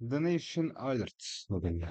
Donation Alert modeli.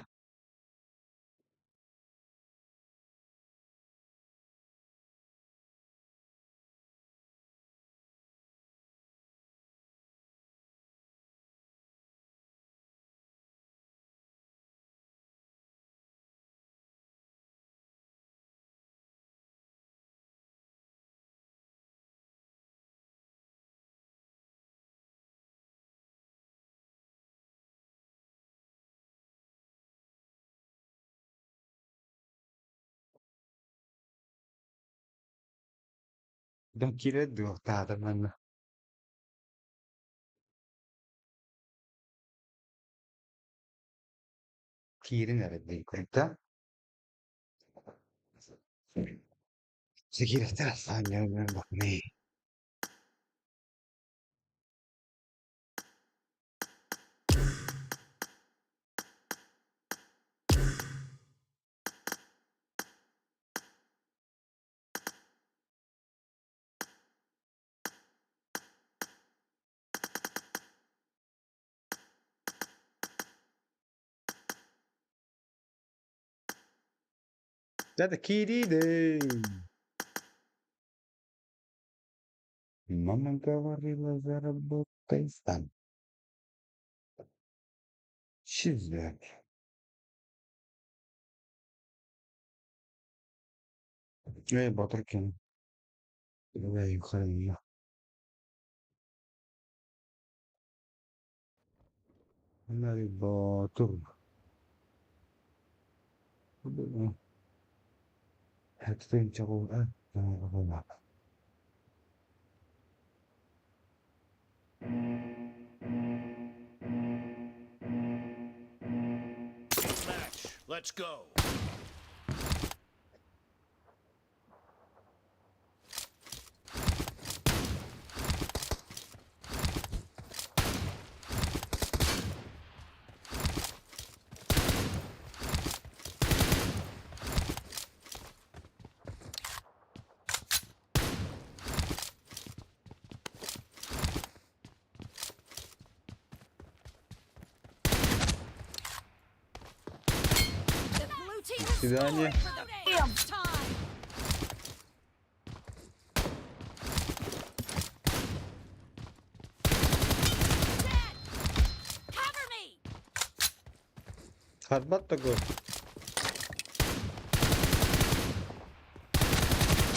Dan kire dotata man. Kire nerede kırıkta? Sekire taraftan gelmiyor bak ne? Ya da kiriydi. Mamma говорила заработай сам. Çizdi. Batırken. Ve yukarıya. Bunları batır. Hepsini çabuk. Match. Let's go. The blue team is Свидания. scoring for the first time. Dead. Cover me. Харбат такой.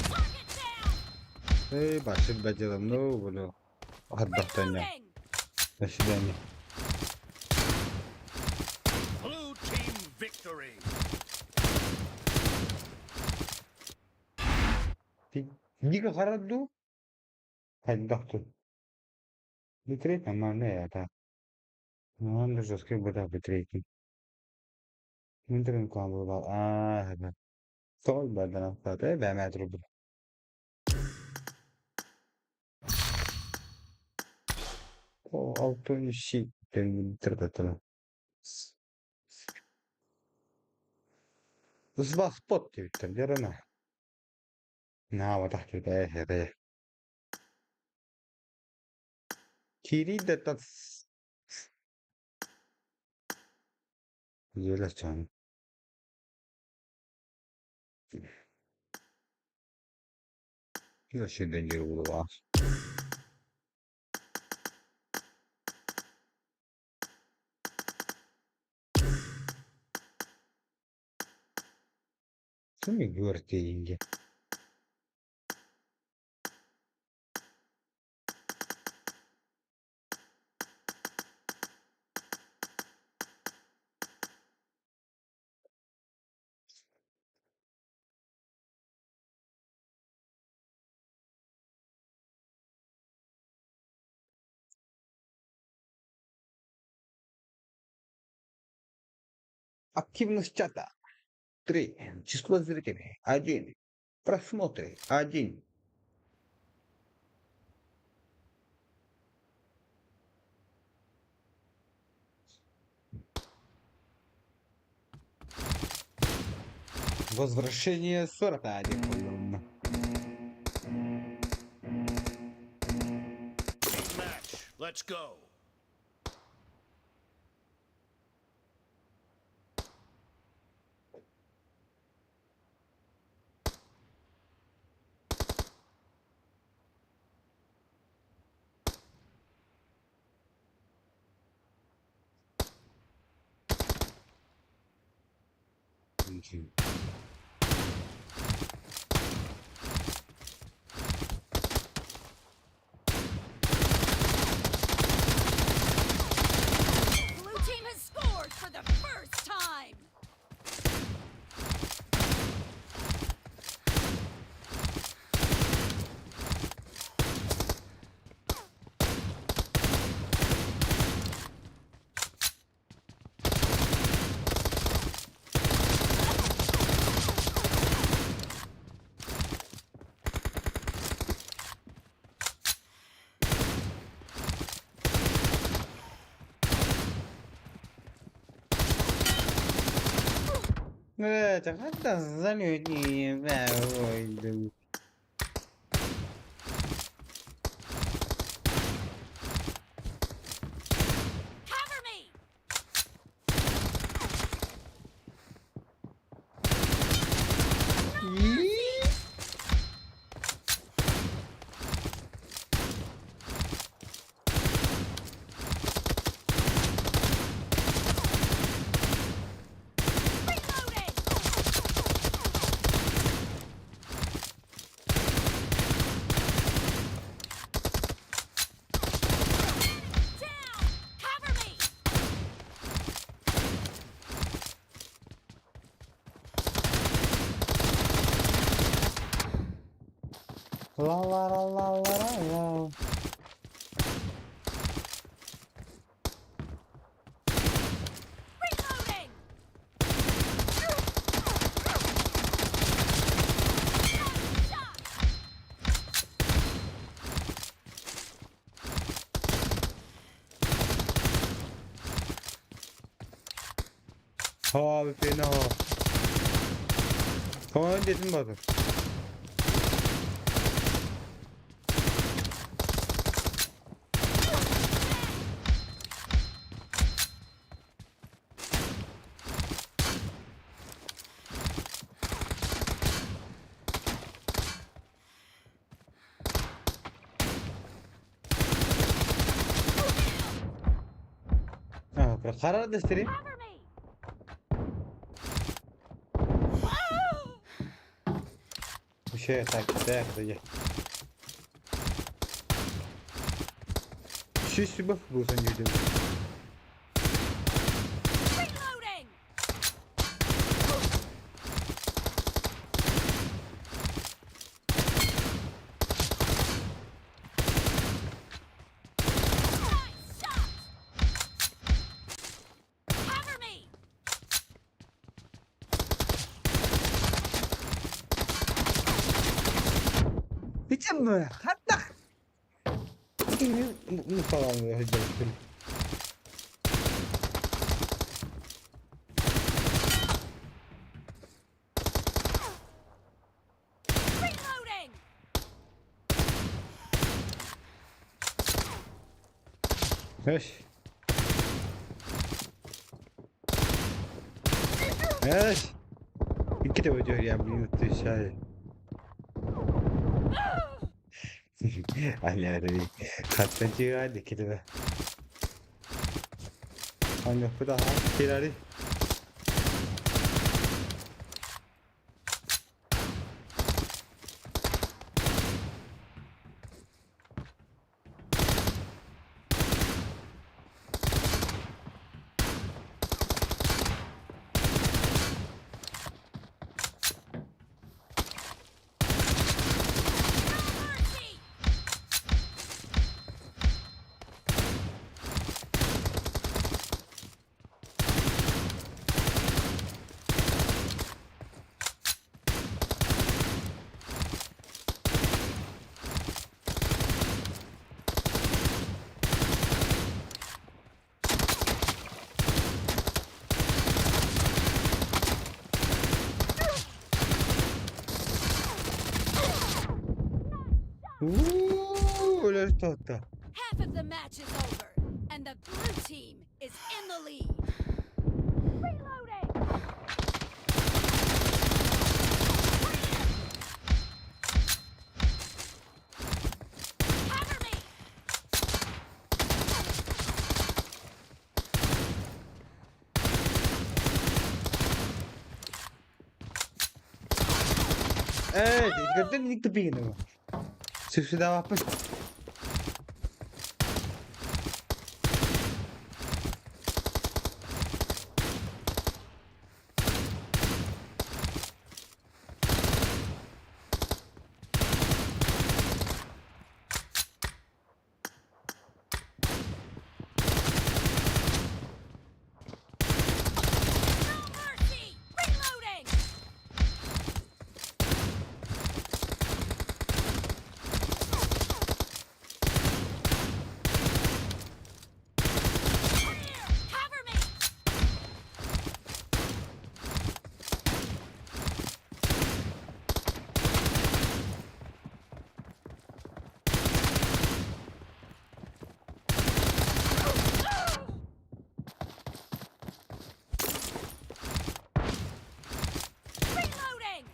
Target down. Башим бачилам. Ну, bunu. Отдохтання. Reloading. До свидания. Blue team victory. Дико хараду. Отдохту. Битрейт нормально я так. Ну, жесткий быда битрейт. Интернет камбу бал. Хәбәр. Sol badana fate ve metro. O auto işi interpretano. Sva spot Twitter na. Na تحت الآخر كيريدا تاتس يلا Io scendo in giro qua. Sono i guardigli. Активность чата. 3. Число зрителей. 1. Просмотры. 1. Возвращение 41. Match. Let's go. Blue team has scored for the first time. تقدم ظنني ما هو يدوي. Cover me. Reloading. Down. Cover me. La la la la la la la. Reloading. Shot. Ha abi fena ha. Tamam dedim bakın. Ha, karar değiştireyim. Cover me. Bir şey takip gel. Şiş bak bu sen gördün. Reloading. Nice shot. Cover me. Hiç mi? Hatta. Ne falan ya hocam. Reloading. Eş. Eş. İki de hoca ya bu yuttu şey. Allora, kaçtan girerdi iki de. Hani bu da tirari. Mercy. Öyle tahta. Half of the match is over, and the blue team is in the lead. Reloading. Cover me. Nikt biegnie. Się dała łapać. No mercy! Reloading! Clear! Cover me! Reloading!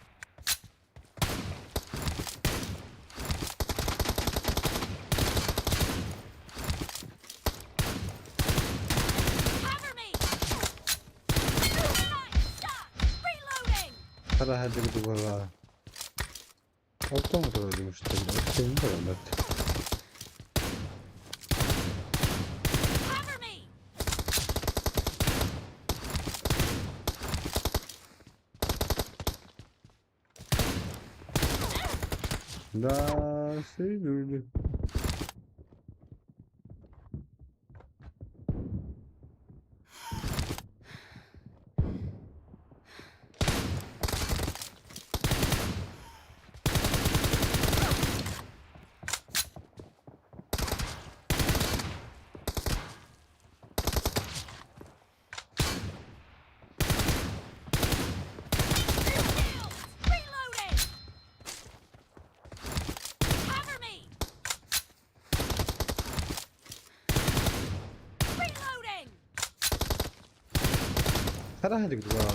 Cover me! Nice shot! Reloading! Para hadi bir duvara. Otomatik öldüm işte. Senin de öyle. Cover me! Da seni. Reloading! Cover me! Reloading! Para hadi bir duvara.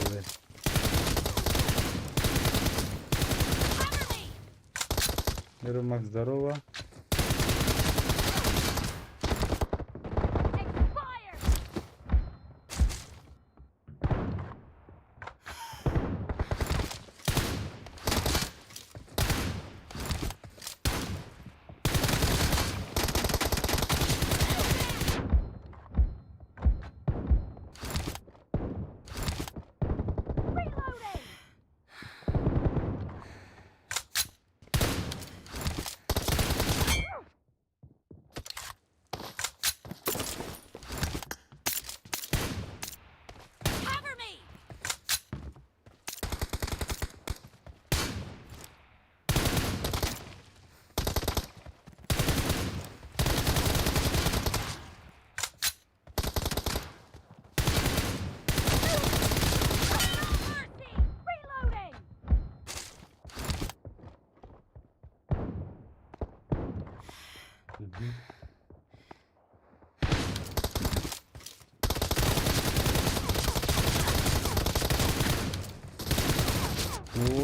Cover me! Нервмак здорово. Expired! Reloading! Cover me! No mercy! Reloading!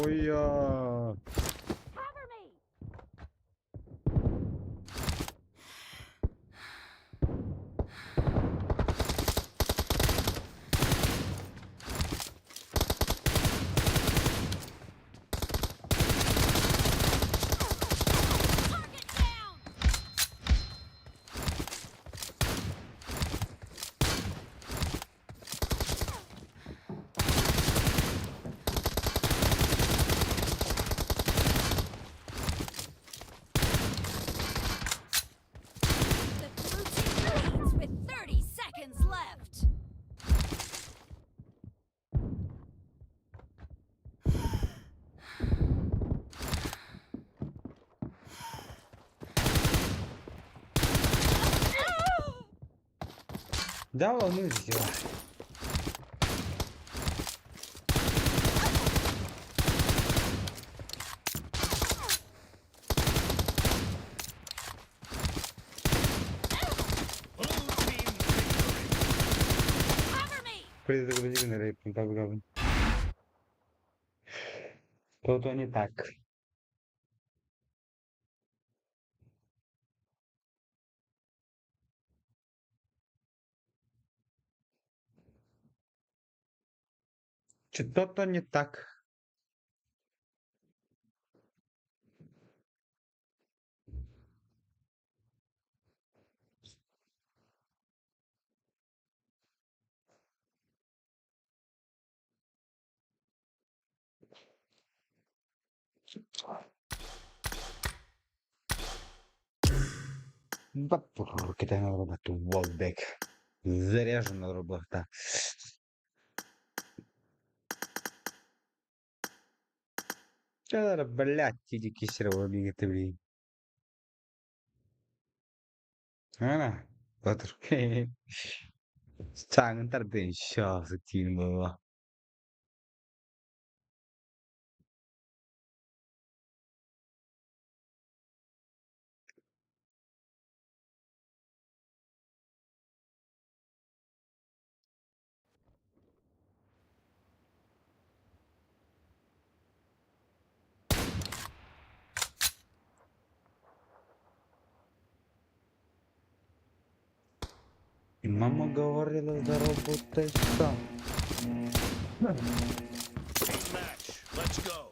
Ой я. Cover me! Target down! The blue team leads with 30 seconds left. Дава музыки. Blue team victory. Cover me! Придется говорить на рэп, как говно. То не так. Что-то не так. Да это надо было Волбек. Заряжен надо было, да. Блядь, иди кисерова бегает, блин. Ana, outro que Sangın tardın şahsı tim baba. Мама говорила, заработай сам. Team match. Let's go.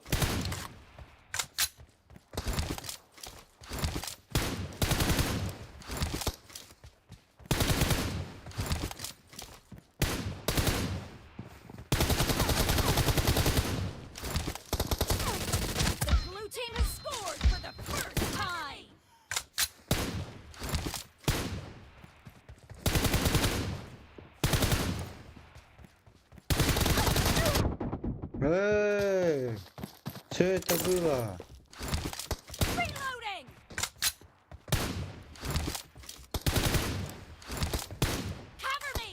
The blue team has scored for the first time. Что это было? Reloading. Cover me.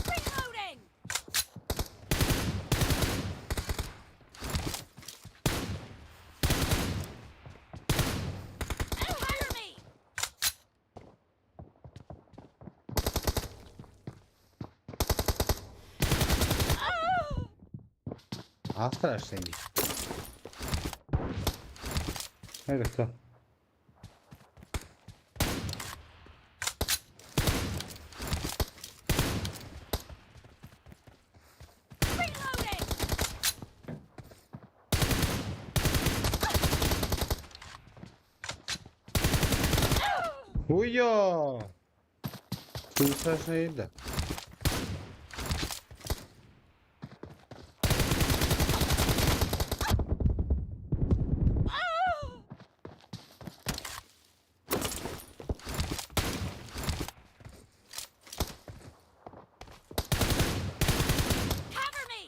Reloading. Cover me. Oh! А страшный. Это кто? Reloading. Уя! Ты страшная еда. Oh! Cover me.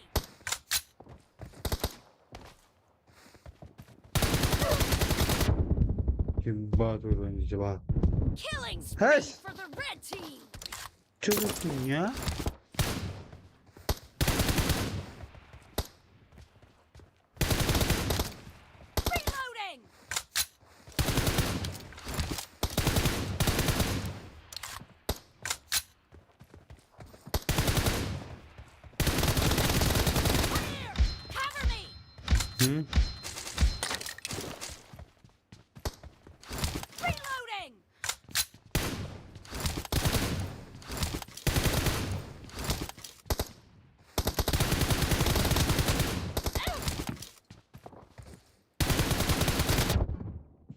Ебать уровень, ебать. Killing spree Yes. for the red team. Что за хуйня? Reloading. Clear. Cover me. М? Reloading.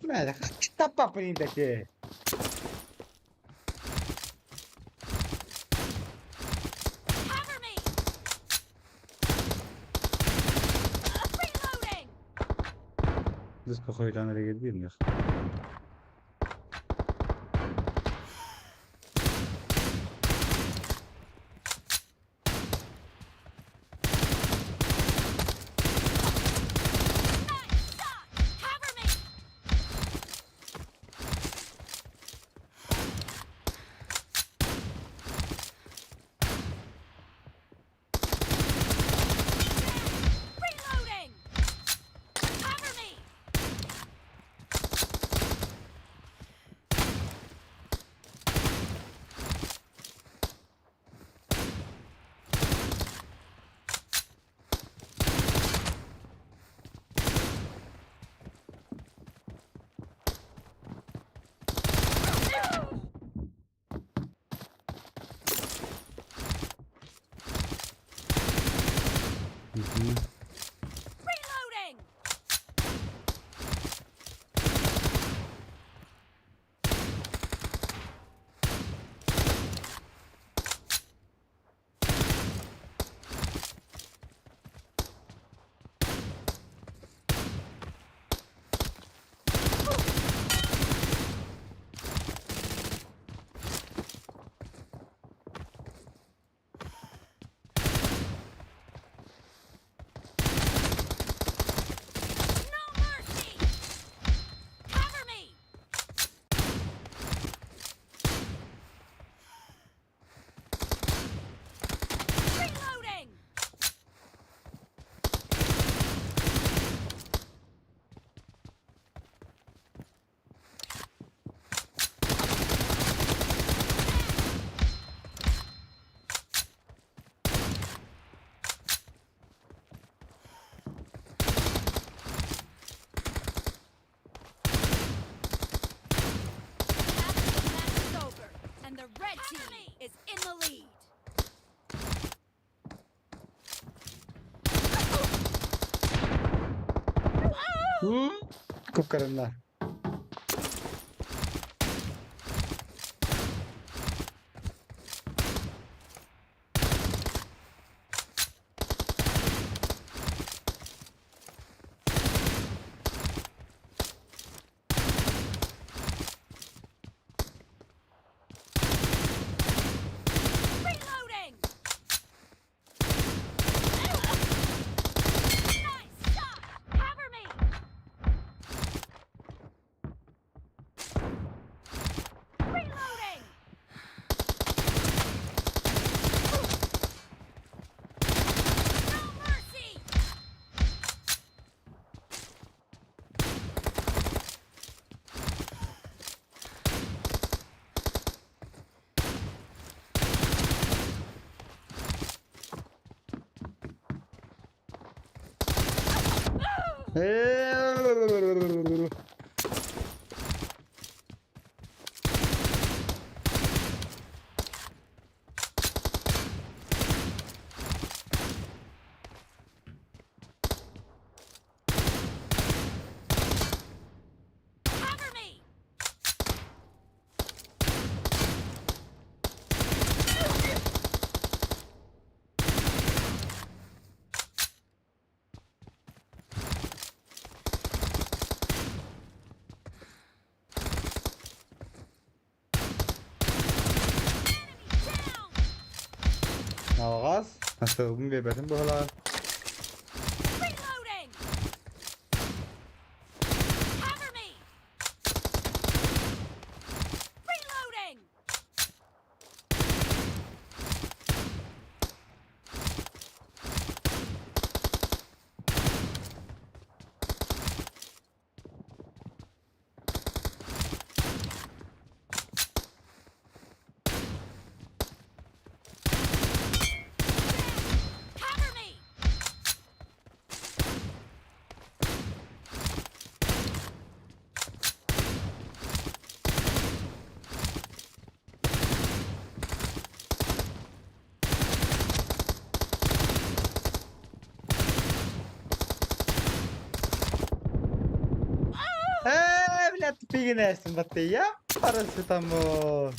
Блядь, а что папа не такие? Cover me. Reloading. Здесь какой-то анрегидбинных. Nice shot. Cover me. Reloading. Cover me. Мгм. Reloading. Kukkaranlar. Reloading! Nice shot! Cover me! Reloading! No mercy! Cover me! Down! Nalgas. Nasıldım geberdim bu hala. Reloading! Cover me! Reloading! Cover me! Блядь, пигнесин, батыя. Парацетамол.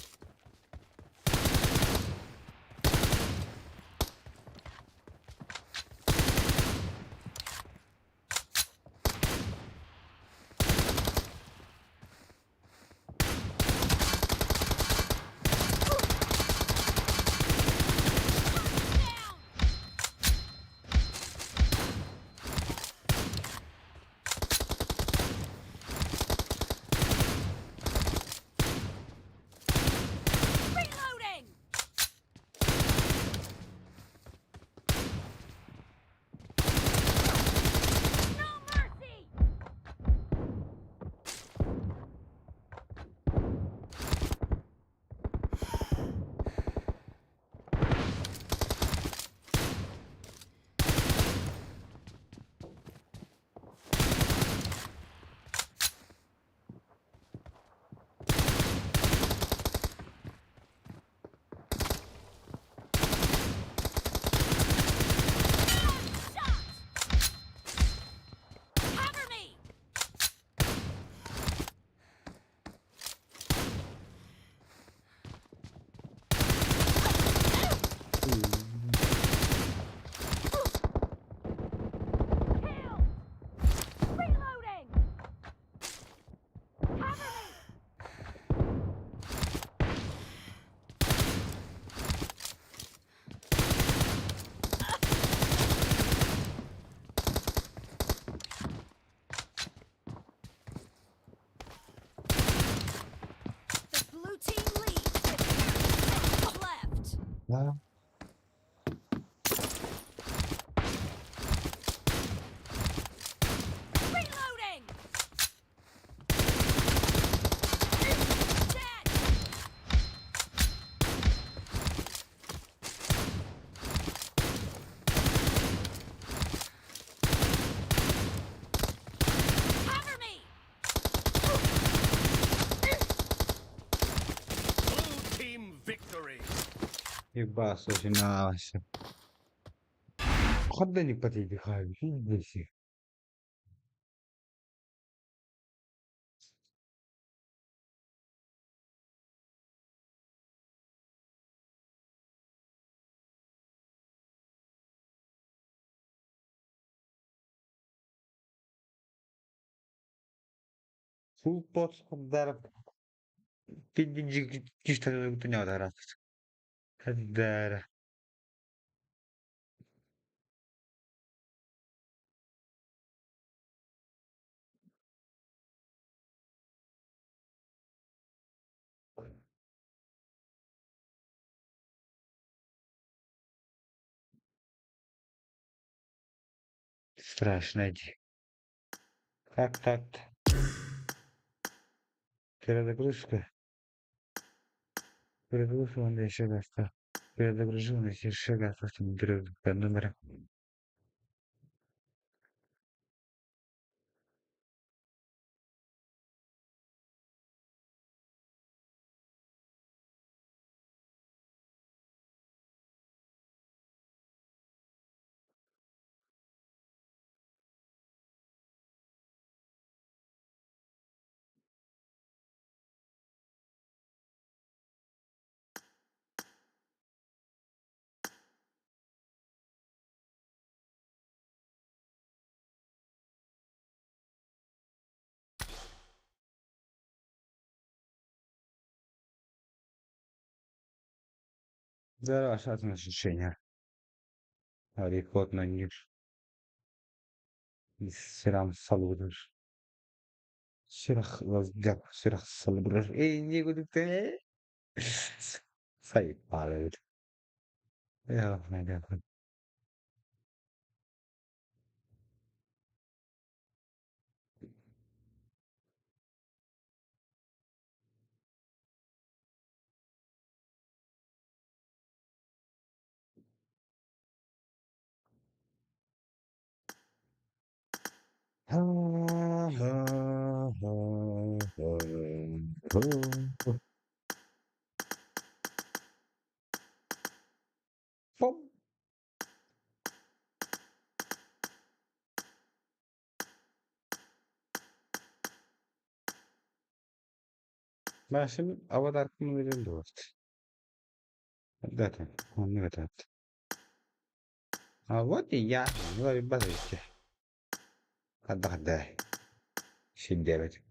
Down! Reloading! No mercy! Shot! Cover me! Kill! Reloading! Cover me! The blue team leads with 30 seconds left. Ha? Reloading! Dead! Cover me! Blue team victory. Ебаться, очень нравится. Хода не потихай, видите? Fu posso andare gdzieś to nie teraz. Kadera. Straszne dzi. Tak. Перезагрузка. Перезагрузка еще раз. Перезагруженность еще раз. Перезагрузка номера. Зараз ощущения. Рекорд на них. Серам салудыш. Сирах воздяк. Сирах салудыш. Эй, не буду ты. Sayıp ya ne yapayım? Ha, ha, ha, ha. Pom. Ben şimdi Avatar hakkımı veriyorum da vakit. Zaten onu kadar. Ha вот и я. Говорю, базарите. Отдохдай. Сидеть.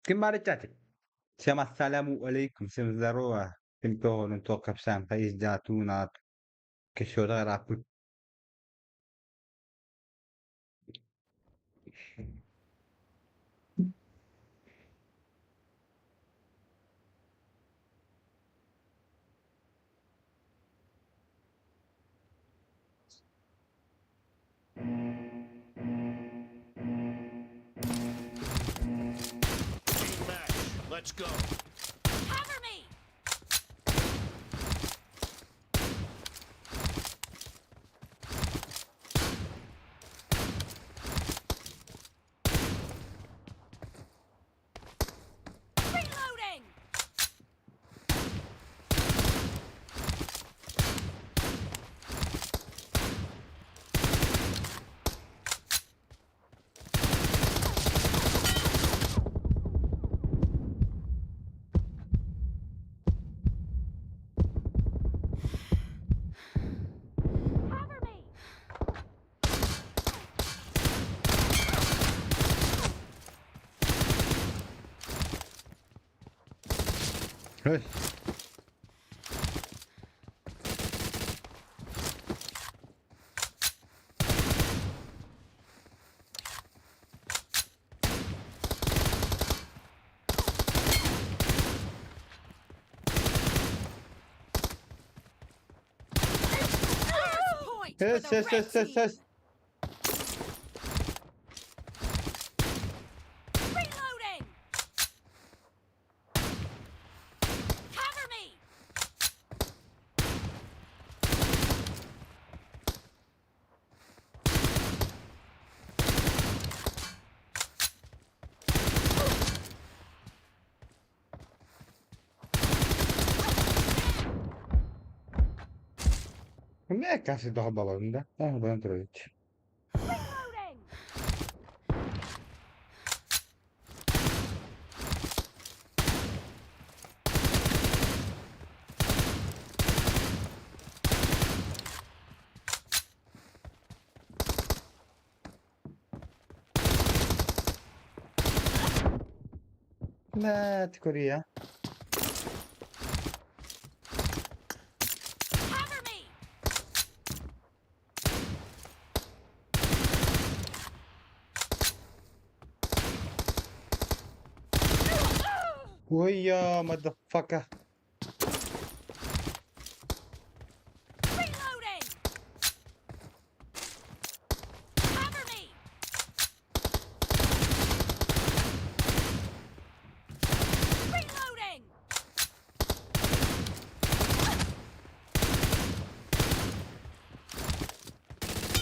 Kim bari chatting. Siamo assalamu alaikum. Siamo здорово. Pinto non tocca sempre. Izda tuna. Che shoda raput. Team match. Let's go. Cover me! Reloading! Cover me! Hey. Point Yes, for the yes, red yes, yes, team. yes. Reloading! Cover me! Com'è che si trova balonda? Non trovo. Reloading! لا تكوريا. Cover me! ويا مدفكة. Reloading! Cover me! Reloading!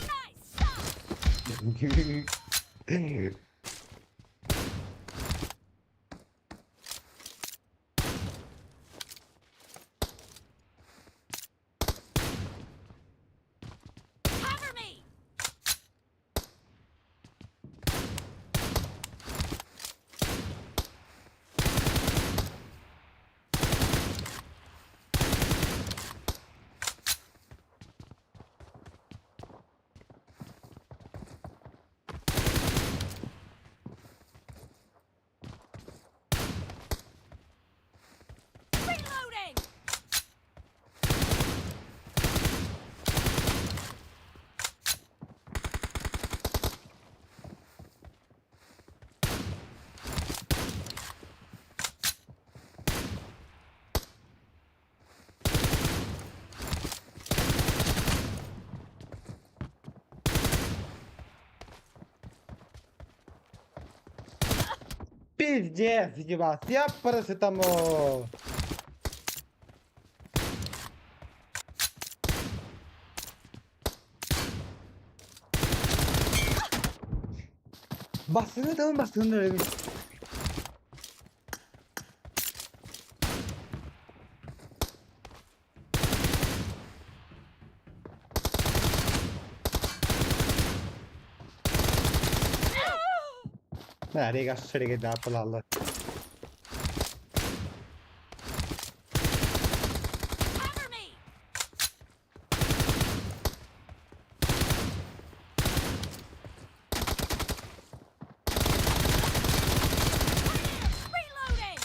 Nice shot! Cover me! Reloading! Пиздец, ебать, я парацетамол. Bastığını tamam bastığını öyle. Raga, che dato l'alla. Cover me! Reloading!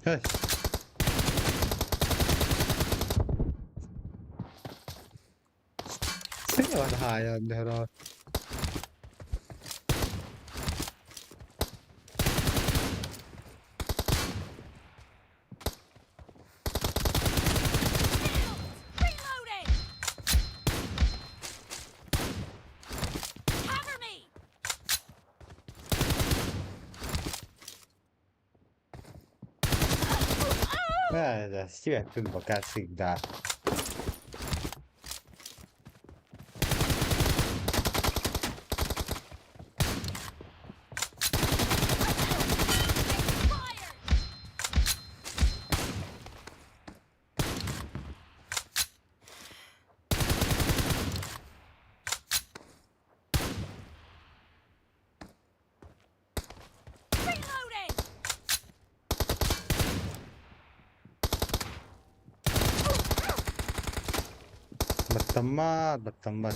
ايش سنة واحدة هاي عندها. Reloading! Cover me! هذا سيبك في البكاسيك ده. Expired! Reloading! بطماط بطماط.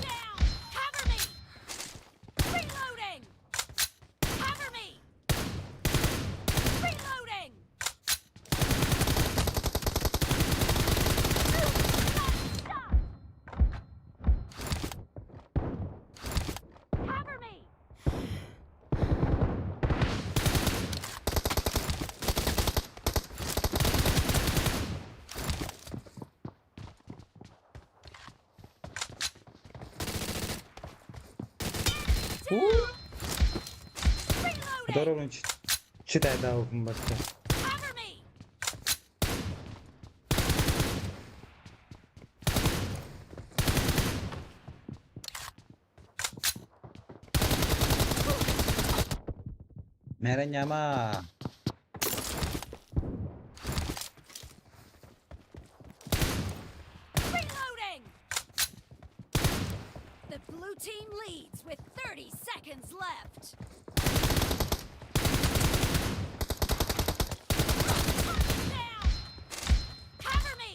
Down! Cover me! Reloading! Cover me! Reloading! Stop! Cover me! Reloading! ضروري شتا داوكم بس. Cover me! Meron niya ma. Reloading! The blue team leads with 30 seconds left. Down! Cover me!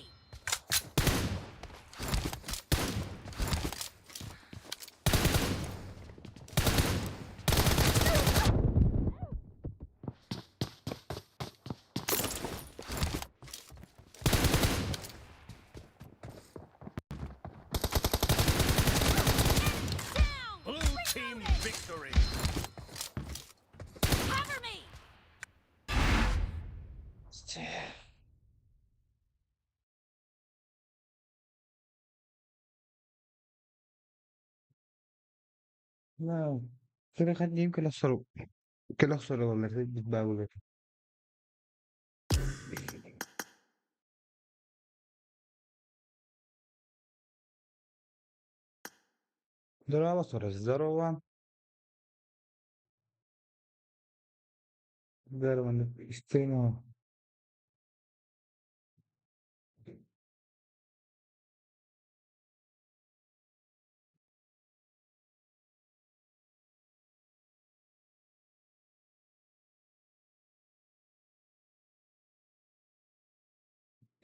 Down! Blue team Reloading! victory. Cover me! لا كده خد يمكن اخسره. يمكن اخسره والله بتباوي. Durava solo здорово. Здорово, стриму.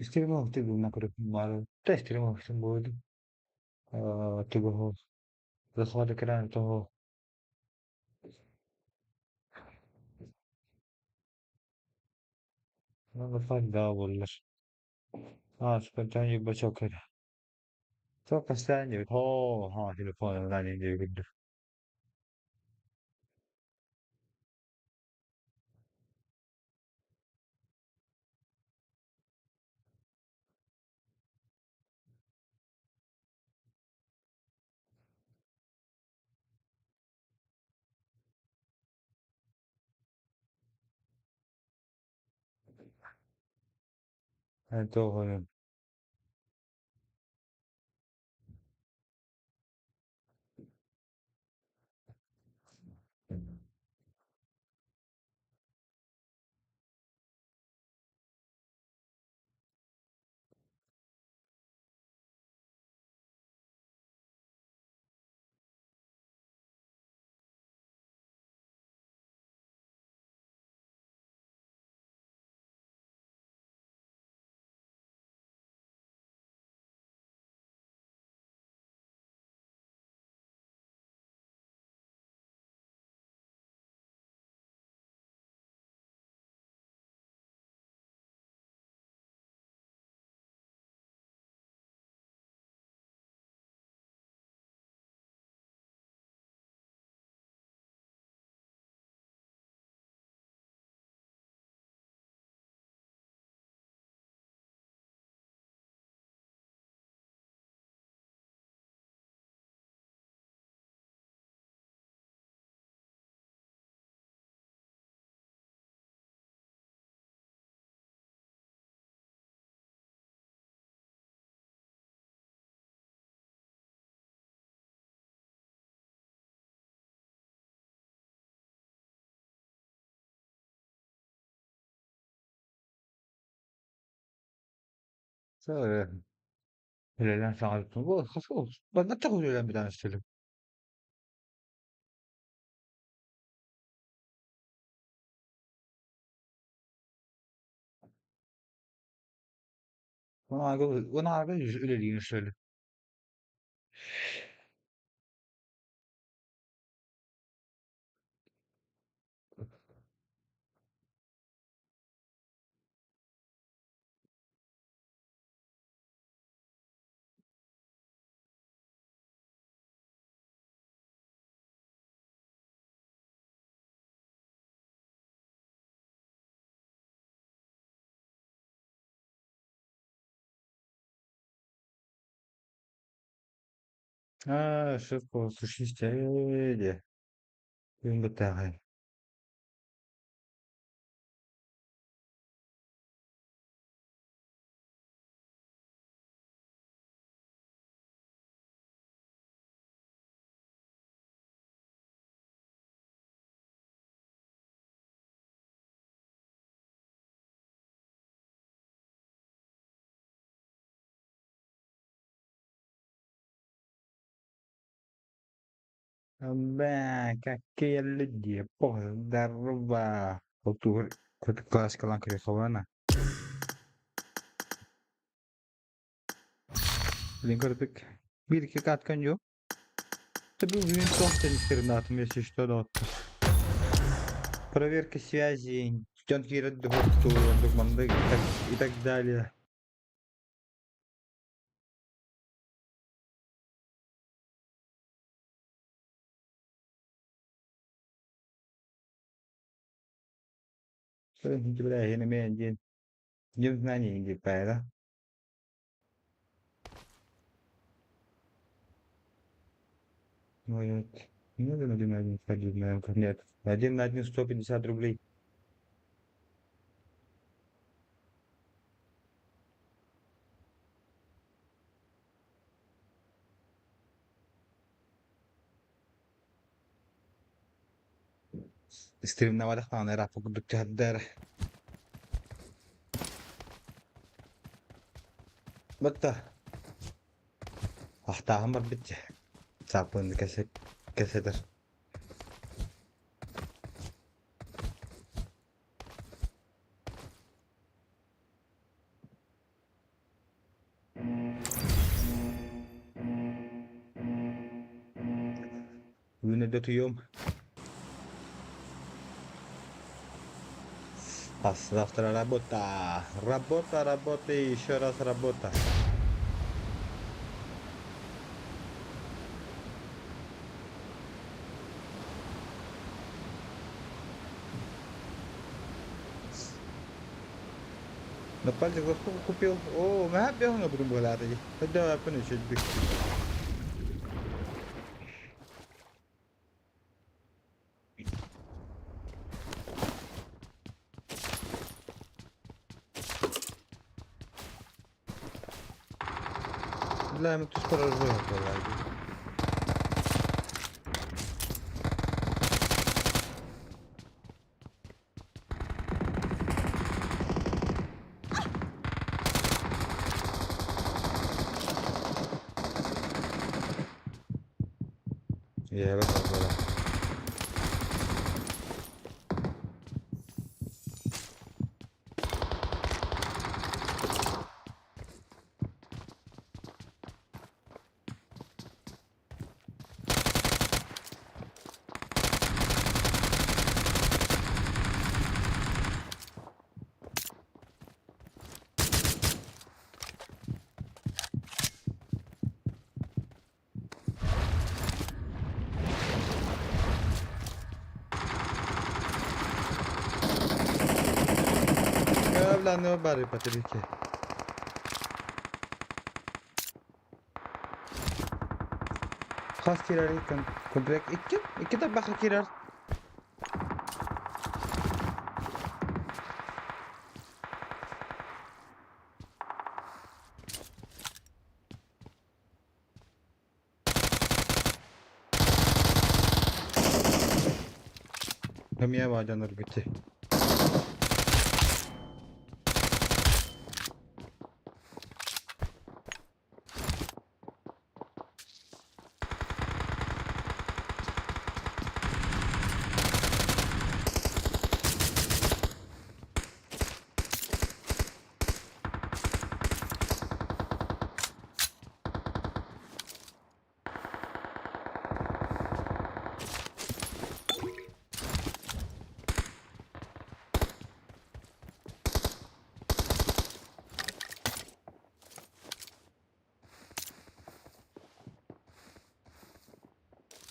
Стримов ти був на мало. Та стримов всім буде. Ти був заходи екран того. Ну, факт да, والله. سبحان بشكر. توقع ثانية اوه ها تليفون ثاني يجي قدر. تو Sonra öğlen sana tutun. Bu hafif olsun. Ben ne çok öğlen bir tane istedim. Ona aga yüz öyle söyle. Ha, szybko, słyszycie? Nie. Wiem go tak. Ben kakek dia po darba. Waktu kelas kelang ke kawana. Lingkar pek bir iki kat kan yo. Tabii bugün tohten интернатом, если что, да. Проверка связей, тёнкий доступ, документы и так далее. Бля, я не имею день знаний не да? Ну, не надо на 1 на 1 ходить, наверное, нет. 1 на 1 150 рублей. Стримна واضح أنا راح فوق الدكتور هدار. بطة أحتى عمر بتش صعبون كسدر. وندته يوم завтра работа. Работа, работа и еще раз работа. На пальцах за сколько купил? О, ما حد بيهون بدون بولاتي. هدا فينيش بك. لا ما تشكر الجهد والله. يا بس والله. Ya ne bari Patrick. Kaç kirar kan komplek iki de bakı kirar. Hem ya vacanlar bitti.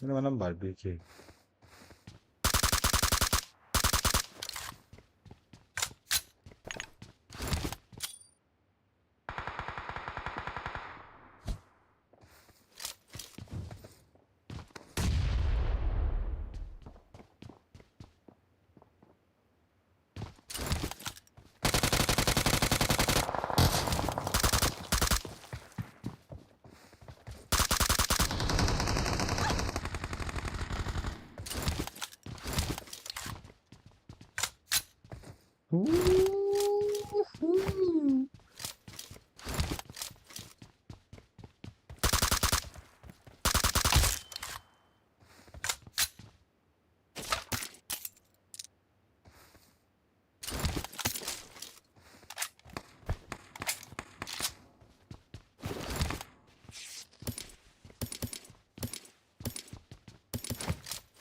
Ano naman ang barbecue?ว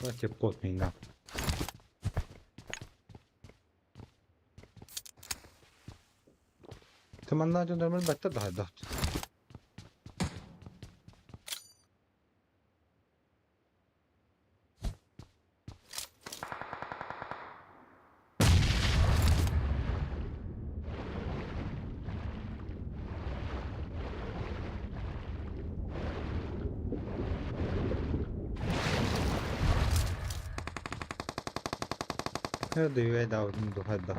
่าเจ็บปวดนี่นะتمنى جدا من بتد هذا هذا يعيد عود منذ هذا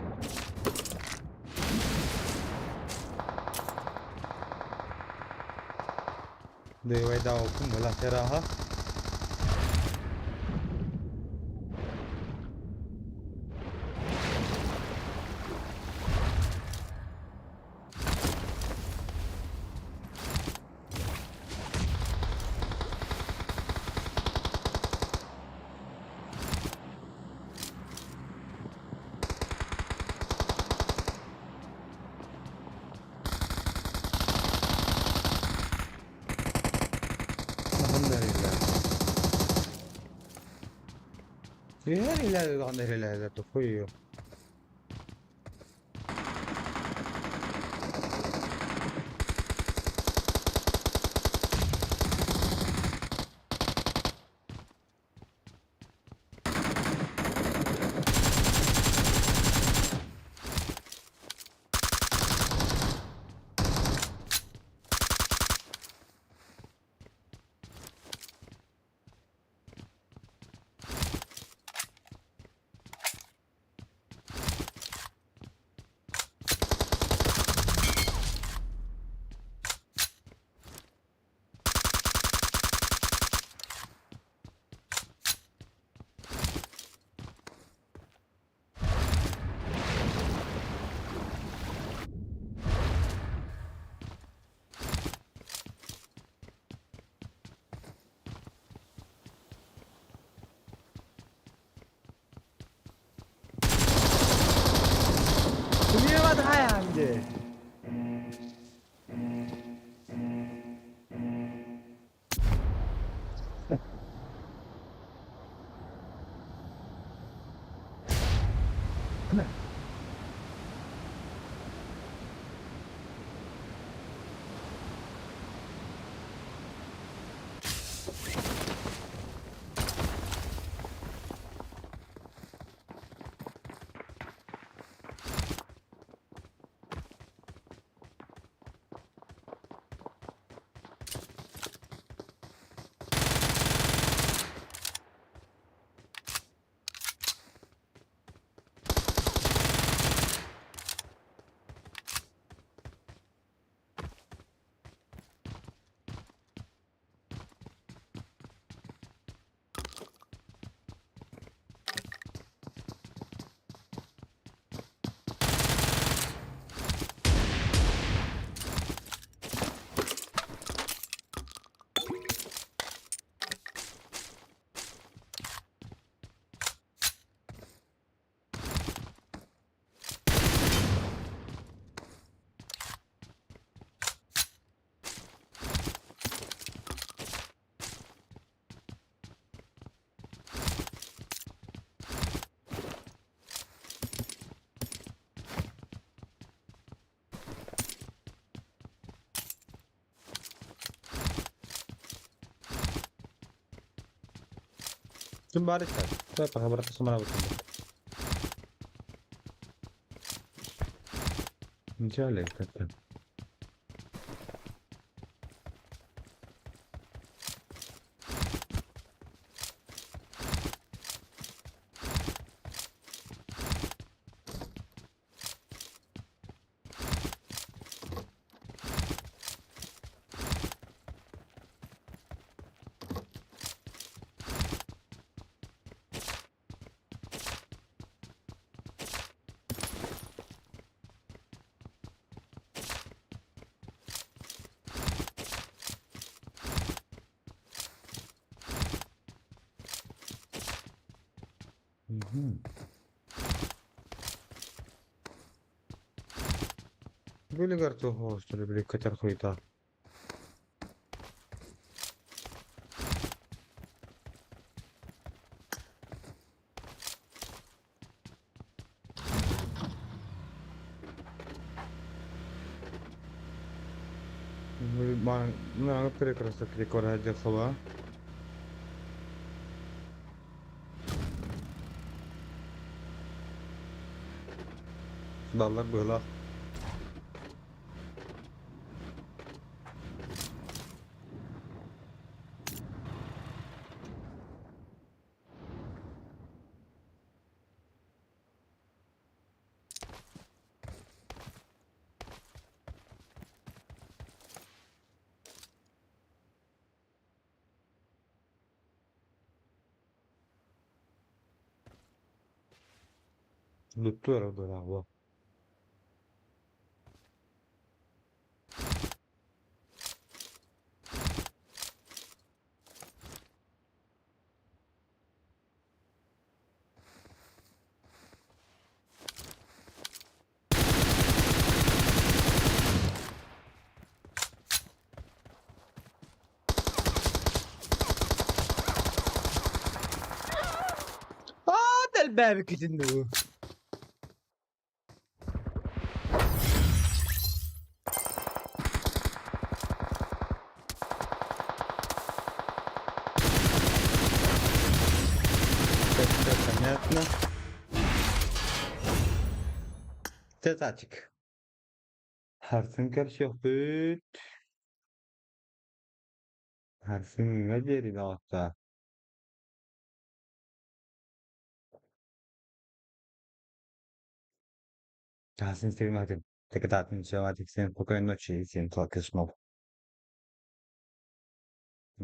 ده يعيد عودكم ولا تراها الحمد لله يا لا الحمد لله هذا تخيو Niye var hayalde? Kembali Cak. Apa kabar semana betul? Mencari kata. Mhm. Böyle kartı hoş bir kaçar koyta. Bana anggap kira kerasa kira kora aja kawa. Dallar böyle. Luttu era böyle hava. هذا الباب كتنو. Понятно. Ses açık. Harfin karşı yok büt. Harfin ne deri dağıtta. Tahsin sevmedim. Tek tatmin sevmedik. Sen kokain noci. Sen kalkışma.